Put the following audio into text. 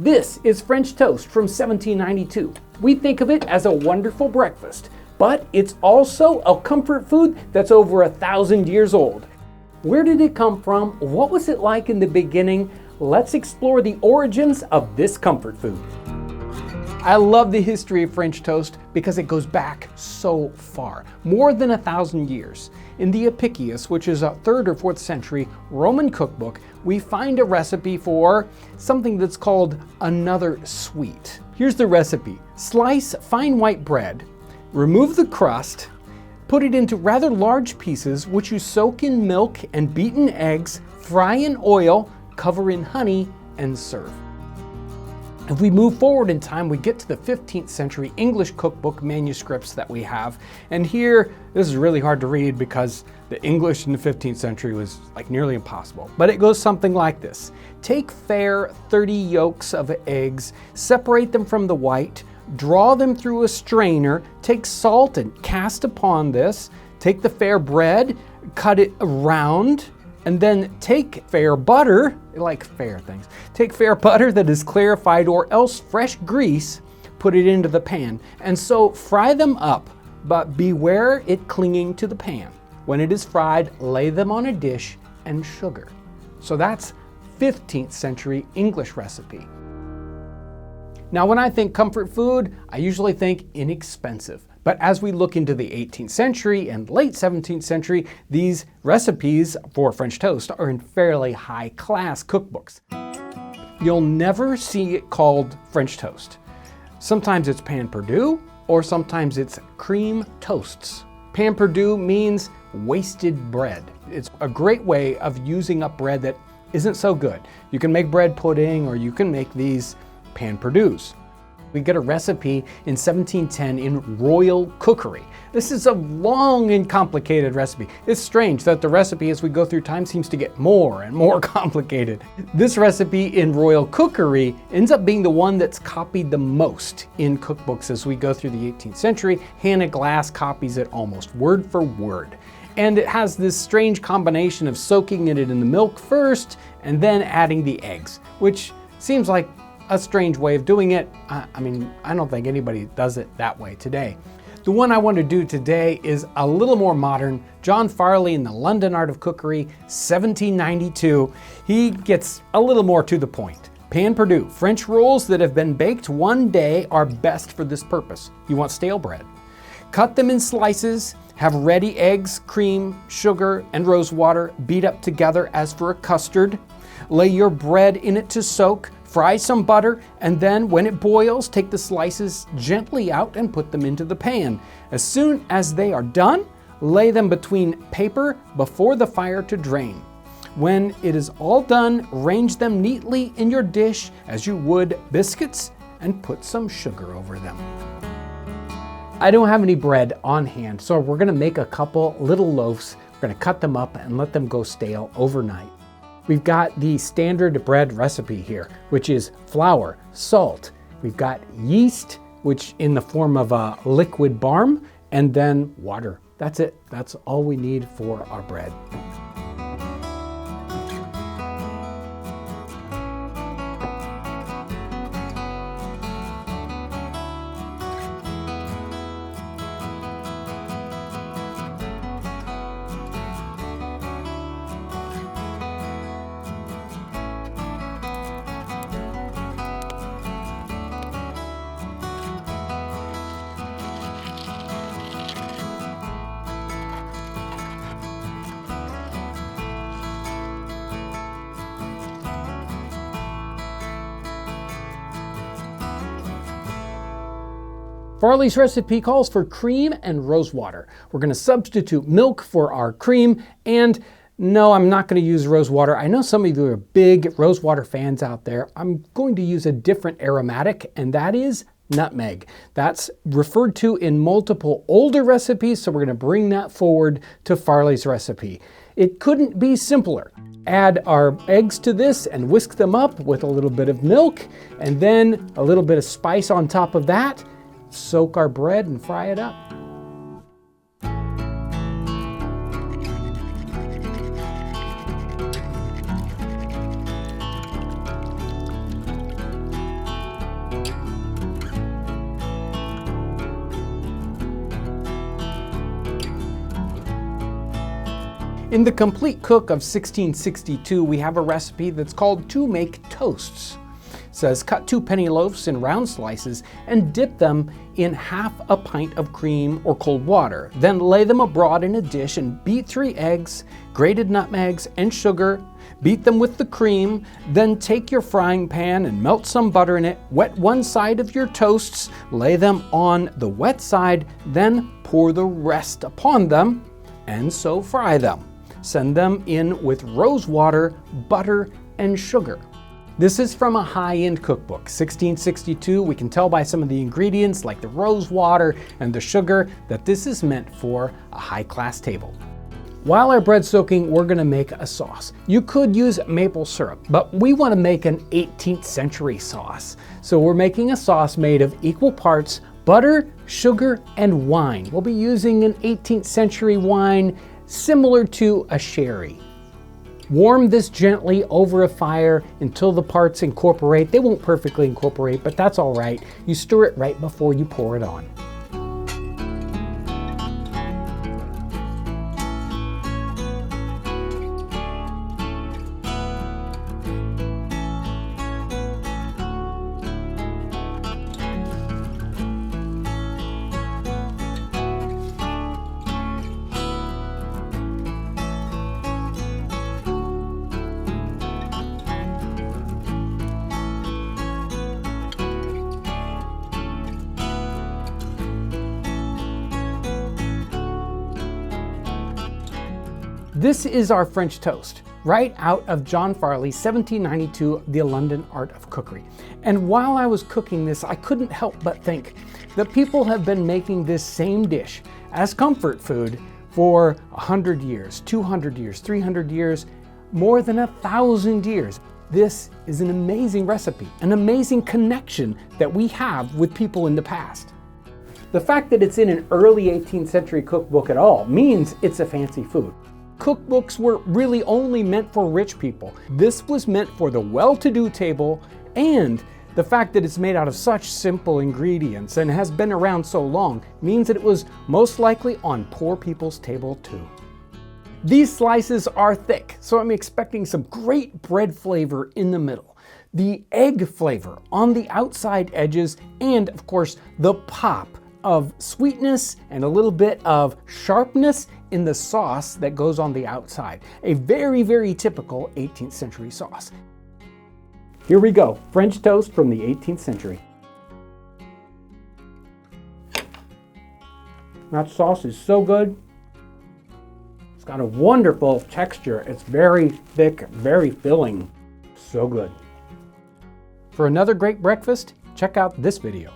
This is French toast from 1792. We think of it as a wonderful breakfast, but it's also a comfort food that's over 1,000 years old. Where did it come from? What was it like in the beginning? Let's explore the origins of this comfort food. I love the history of French toast because it goes back so far, more than 1,000 years. In the Apicius, which is a 3rd or 4th century Roman cookbook, we find a recipe for something that's called another sweet. Here's the recipe. Slice fine white bread, remove the crust, put it into rather large pieces which you soak in milk and beaten eggs, fry in oil, cover in honey, and serve. If we move forward in time, we get to the 15th century English cookbook manuscripts that we have. And here, this is really hard to read because the English in the 15th century was like nearly impossible. But it goes something like this. Take fair 30 yolks of eggs, separate them from the white, draw them through a strainer, take salt and cast upon this, take the fair bread, cut it round, and then take fair butter, I like fair things, take fair butter that is clarified or else fresh grease, put it into the pan, and so fry them up, but beware it clinging to the pan. When it is fried, lay them on a dish and sugar. So that's 15th century English recipe. Now when I think comfort food, I usually think inexpensive. But as we look into the 18th century and late 17th century, these recipes for French toast are in fairly high-class cookbooks. You'll never see it called French toast. Sometimes it's pain perdu, or sometimes it's cream toasts. Pain perdu means wasted bread. It's a great way of using up bread that isn't so good. You can make bread pudding, or you can make these pain perdus. We get a recipe in 1710 in Royal Cookery. This is a long and complicated recipe. It's strange that the recipe as we go through time seems to get more and more complicated. This recipe in Royal Cookery ends up being the one that's copied the most in cookbooks as we go through the 18th century. Hannah Glass copies it almost word for word. And it has this strange combination of soaking it in the milk first and then adding the eggs, which seems like a strange way of doing it. I mean, I don't think anybody does it that way today. The one I want to do today is a little more modern. John Farley in the London Art of Cookery, 1792. He gets a little more to the point. Pain perdu, French rolls that have been baked one day are best for this purpose. You want stale bread. Cut them in slices, have ready eggs, cream, sugar, and rose water beat up together as for a custard. Lay your bread in it to soak. Fry some butter, and then when it boils, take the slices gently out and put them into the pan. As soon as they are done, lay them between paper before the fire to drain. When it is all done, arrange them neatly in your dish as you would biscuits and put some sugar over them. I don't have any bread on hand, so we're gonna make a couple little loaves. We're gonna cut them up and let them go stale overnight. We've got the standard bread recipe here, which is flour, salt. We've got yeast, which in the form of a liquid barm, and then water. That's it. That's all we need for our bread. Farley's recipe calls for cream and rose water. We're going to substitute milk for our cream, and no, I'm not going to use rose water. I know some of you are big rose water fans out there. I'm going to use a different aromatic, and that is nutmeg. That's referred to in multiple older recipes, so we're going to bring that forward to Farley's recipe. It couldn't be simpler. Add our eggs to this and whisk them up with a little bit of milk, and then a little bit of spice on top of that. Soak our bread and fry it up. In the Complete Cook of 1662, we have a recipe that's called to make toasts. It says cut 2 penny loaves in round slices and dip them in half a pint of cream or cold water. Then lay them abroad in a dish and beat 3 eggs, grated nutmegs, and sugar. Beat them with the cream. Then take your frying pan and melt some butter in it. Wet one side of your toasts, lay them on the wet side, then pour the rest upon them, and so fry them. Send them in with rose water, butter, and sugar. This is from a high-end cookbook, 1662. We can tell by some of the ingredients like the rose water and the sugar that this is meant for a high-class table. While our bread's soaking, we're gonna make a sauce. You could use maple syrup, but we wanna make an 18th century sauce. So we're making a sauce made of equal parts butter, sugar, and wine. We'll be using an 18th century wine similar to a sherry. Warm this gently over a fire until the parts incorporate. They won't perfectly incorporate, but that's all right. You stir it right before you pour it on. This is our French toast, right out of John Farley's 1792, The London Art of Cookery. And while I was cooking this, I couldn't help but think that people have been making this same dish as comfort food for 100 years, 200 years, 300 years, more than 1,000 years. This is an amazing recipe, an amazing connection that we have with people in the past. The fact that it's in an early 18th century cookbook at all means it's a fancy food. Cookbooks were really only meant for rich people. This was meant for the well-to-do table, and the fact that it's made out of such simple ingredients and has been around so long means that it was most likely on poor people's table too. These slices are thick, so I'm expecting some great bread flavor in the middle, the egg flavor on the outside edges, and of course the pop of sweetness and a little bit of sharpness in the sauce that goes on the outside. A very, very typical 18th century sauce. Here we go, French toast from the 18th century. That sauce is so good. It's got a wonderful texture. It's very thick, very filling. So good. For another great breakfast, check out this video.